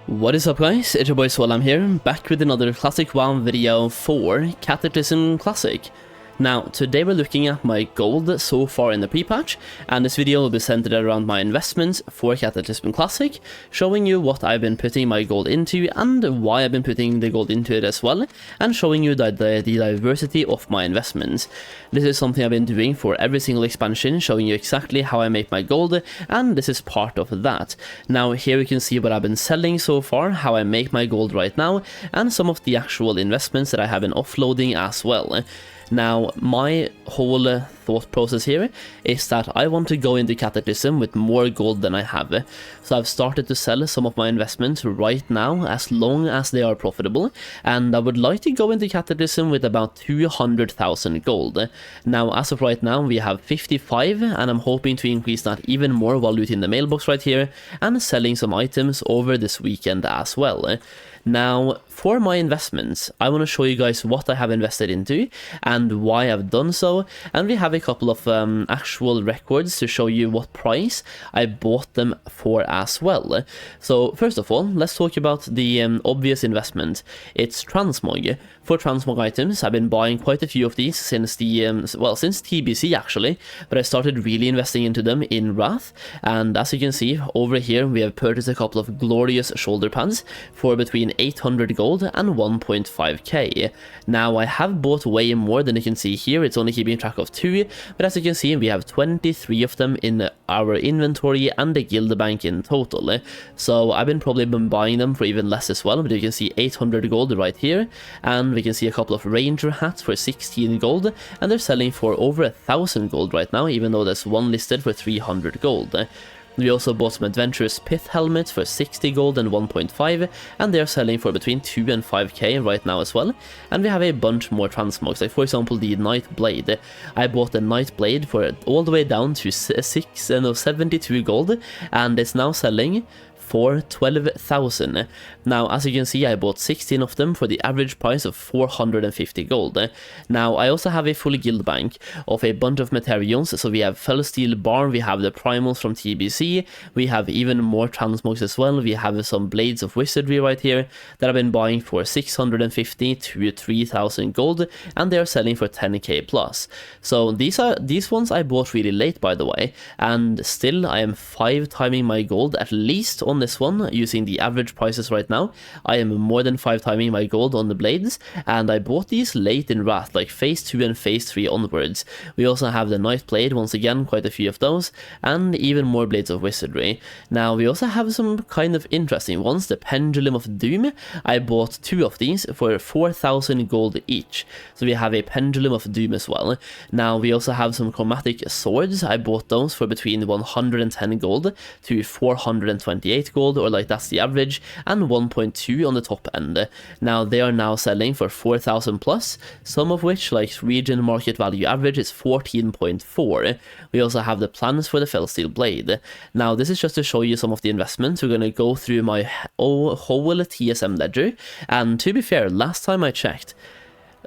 What is up guys, it's your boy Solheim here, back with another Classic WoW video for Cataclysm Classic. Now, today we're looking at my gold so far in the pre-patch, and this video will be centered around my investments for Cataclysm Classic, showing you what I've been putting my gold into and why I've been putting the gold into it as well, and showing you the diversity of my investments. This is something I've been doing for every single expansion, showing you exactly how I make my gold, and this is part of that. Now, here you can see what I've been selling so far, how I make my gold right now, and some of the actual investments that I have been offloading as well. Now, my whole thought process here is that I want to go into Cataclysm with more gold than I have. So I've started to sell some of my investments right now as long as they are profitable, and I would like to go into Cataclysm with about 200,000 gold. Now, as of right now, we have 55, and I'm hoping to increase that even more while looting the mailbox right here and selling some items over this weekend as well. Now, for my investments, I want to show you guys what I have invested into and why I've done so, and we have a couple of actual records to show you what price I bought them for as well. So first of all, let's talk about the obvious investment. It's Transmog. For Transmog items, I've been buying quite a few of these since the since TBC actually, but I started really investing into them in Wrath, and as you can see over here, we have purchased a couple of glorious shoulder pads for between 800 gold and 1.5k. Now, I have bought way more than you can see here, it's only keeping track of 2, but as you can see, we have 23 of them in our inventory and the guild bank in total. So I've probably been buying them for even less as well, but you can see 800 gold right here, and we can see a couple of ranger hats for 16 gold, and they're selling for over 1,000 gold right now, even though there's one listed for 300 gold. We also bought some Adventurous Pith helmets for 60 gold and 1.5, and they're selling for between 2 and 5k right now as well. And we have a bunch more transmogs, like for example the Night Blade. I bought the Night Blade for all the way down to 72 gold, and it's now selling for 12,000. Now, as you can see, I bought 16 of them for the average price of 450 gold. Now, I also have a full guild bank of a bunch of materials, so we have Fellsteel Bar, we have the primals from TBC, we have even more transmogs as well, we have some Blades of Wizardry right here that I've been buying for 650 to 3,000 gold, and they are selling for 10k plus. So these ones I bought really late, by the way, and still I am 5 timing my gold at least on this one using the average prices right now. I am more than 5 timing my gold on the blades, and I bought these late in Wrath, like phase 2 and phase 3 onwards. We also have the Night Blade, once again quite a few of those, and even more Blades of Wizardry. Now, we also have some kind of interesting ones. The Pendulum of Doom, I bought 2 of these for 4,000 gold each, so we have a Pendulum of Doom as well. Now, we also have some chromatic swords. I bought those for between 110 gold to 428 gold, or like that's the average, and 1.2 on the top end. Now, they are now selling for 4,000 plus, some of which, like region market value average, is 14.4. We also have the plans for the Fellsteel Blade. Now, this is just to show you some of the investments. We're going to go through my whole TSM ledger, and to be fair, last time I checked,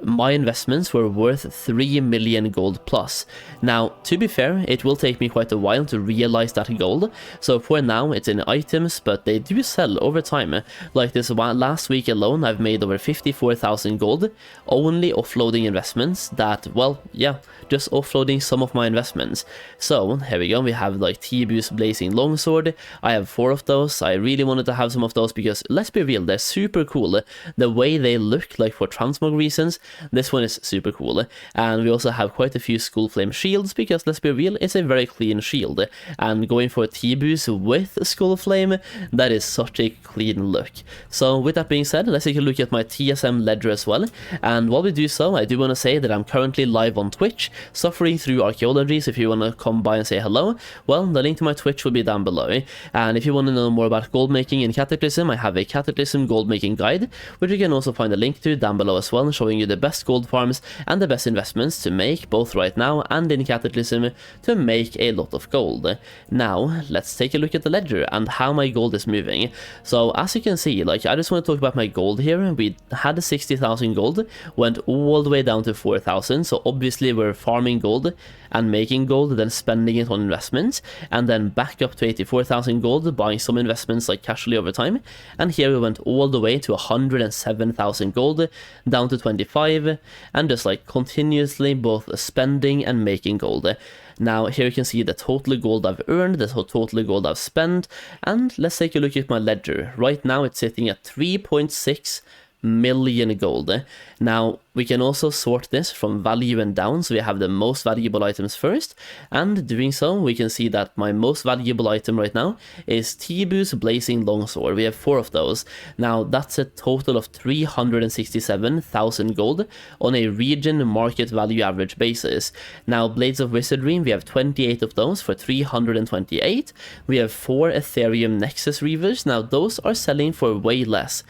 my investments were worth 3 million gold plus. Now, to be fair, it will take me quite a while to realize that gold, so for now it's in items, but they do sell over time. Like this last week alone, I've made over 54,000 gold, only offloading investments that, well, yeah, just offloading some of my investments. So, here we go, we have like T-Boost Blazing Longsword, I have 4 of those. I really wanted to have some of those because, let's be real, they're super cool. The way they look, like for transmog reasons, this one is super cool. And we also have quite a few Skull Flame shields because, let's be real, it's a very clean shield, and going for a T-Boost with Skull Flame, that is such a clean look. So with that being said, let's take a look at my TSM ledger as well, and while we do so, I do want to say that I'm currently live on Twitch, suffering through archaeology, so if you want to come by and say hello, well, the link to my Twitch will be down below. And if you want to know more about gold making in Cataclysm, I have a Cataclysm gold making guide, which you can also find a link to down below as well, showing you the best gold farms and the best investments to make both right now and in Cataclysm to make a lot of gold. Now, let's take a look at the ledger and how my gold is moving. So as you can see, like, I just want to talk about my gold here. We had 60,000 gold, went all the way down to 4,000, so obviously we're farming gold and making gold, then spending it on investments, and then back up to 84,000 gold, buying some investments like casually over time. And here we went all the way to 107,000 gold, down to 25, and just like continuously both spending and making gold. Now here you can see the total gold I've earned, the total gold I've spent, and let's take a look at my ledger. Right now it's sitting at 3.6 million gold. Now we can also sort this from value and down, so we have the most valuable items first, and doing so we can see that my most valuable item right now is Tibu's Blazing Longsword. We have 4 of those. Now that's a total of 367,000 gold on a region market value average basis. Now Blades of Wizardry, we have 28 of those for 328. We have 4 Ethereum Nexus Reavers. Now those are selling for way less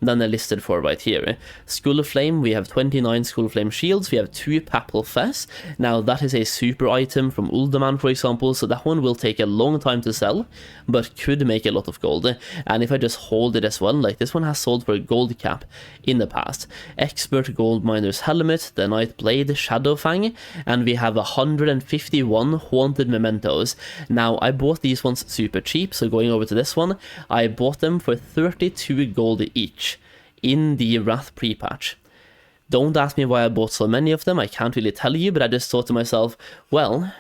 than they're listed for right here. Skull of Flame, we have 29 Skull of Flame shields, we have 2 Papal Fess. Now that is a super item from Uldaman, for example, so that one will take a long time to sell, but could make a lot of gold. And if I just hold it as well, like this one has sold for a gold cap in the past. Expert Gold Miner's Helmet, the Night Blade, Shadowfang, and we have 151 Haunted Mementos. Now I bought these ones super cheap, so going over to this one, I bought them for 32 gold each in the Wrath pre-patch. Don't ask me why I bought so many of them, I can't really tell you, but I just thought to myself, well,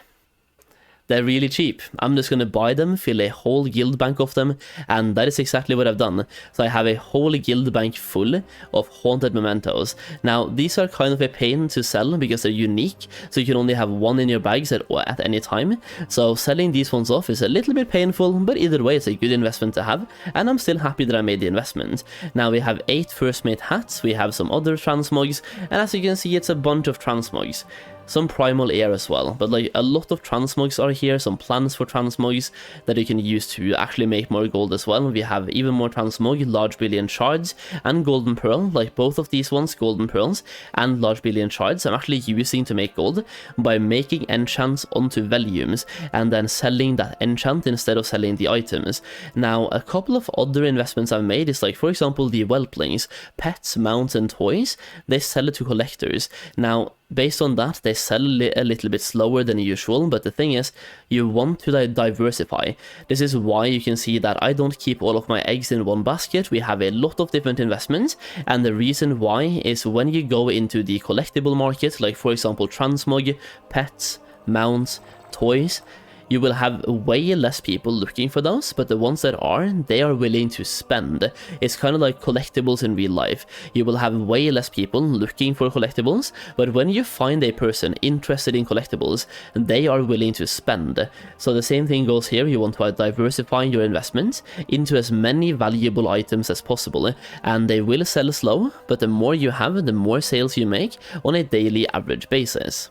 they're really cheap. I'm just going to buy them, fill a whole guild bank of them, and that is exactly what I've done. So I have a whole guild bank full of Haunted Mementos. Now, these are kind of a pain to sell because they're unique, so you can only have one in your bags at any time. So selling these ones off is a little bit painful, but either way, it's a good investment to have, and I'm still happy that I made the investment. Now, we have 8 First Mate hats, we have some other transmogs, and as you can see, it's a bunch of transmogs. Some primal air as well, but like a lot of transmogs are here, some plans for transmogs that you can use to actually make more gold as well. We have even more transmog, large billion shards, and golden pearl, like both of these ones, golden pearls and large billion shards, I'm actually using to make gold by making enchants onto volumes and then selling that enchant instead of selling the items. Now a couple of other investments I've made is like, for example, the whelplings, pets, mounts and toys, they sell it to collectors. Now based on that, they sell a little bit slower than usual, but the thing is, you want to diversify. This is why you can see that I don't keep all of my eggs in one basket. We have a lot of different investments, and the reason why is when you go into the collectible market, like for example transmog, pets, mounts, toys, you will have way less people looking for those, but the ones that are, they are willing to spend. It's kind of like collectibles in real life. You will have way less people looking for collectibles, but when you find a person interested in collectibles, they are willing to spend. So the same thing goes here. You want to diversify your investments into as many valuable items as possible, and they will sell slow, but the more you have, the more sales you make on a daily average basis.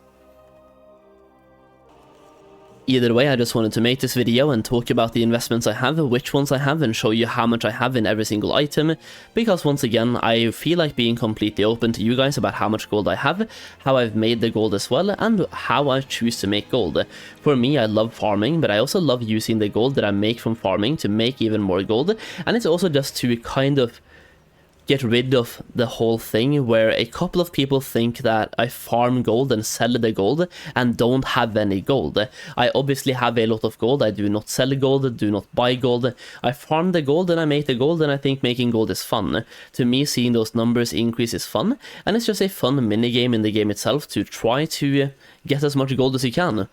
Either way, I just wanted to make this video and talk about the investments I have, which ones I have, and show you how much I have in every single item, because once again, I feel like being completely open to you guys about how much gold I have, how I've made the gold as well, and how I choose to make gold. For me, I love farming, but I also love using the gold that I make from farming to make even more gold, and it's also just to kind of get rid of the whole thing where a couple of people think that I farm gold and sell the gold and don't have any gold. I obviously have a lot of gold. I do not sell gold, do not buy gold. I farm the gold and I make the gold, and I think making gold is fun. To me, seeing those numbers increase is fun, and it's just a fun minigame in the game itself to try to get as much gold as you can.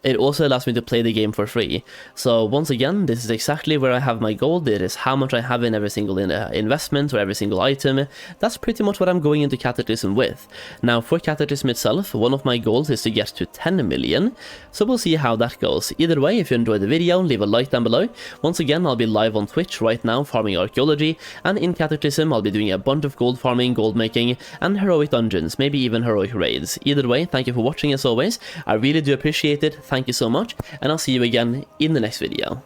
It also allows me to play the game for free. So once again, this is exactly where I have my gold. It is how much I have in every single investment or every single item. That's pretty much what I'm going into Cataclysm with. Now for Cataclysm itself, one of my goals is to get to 10 million. So we'll see how that goes. Either way, if you enjoyed the video, leave a like down below. Once again, I'll be live on Twitch right now farming archaeology. And in Cataclysm, I'll be doing a bunch of gold farming, gold making, and heroic dungeons, maybe even heroic raids. Either way, thank you for watching as always. I really do appreciate it. Thank you so much, and I'll see you again in the next video.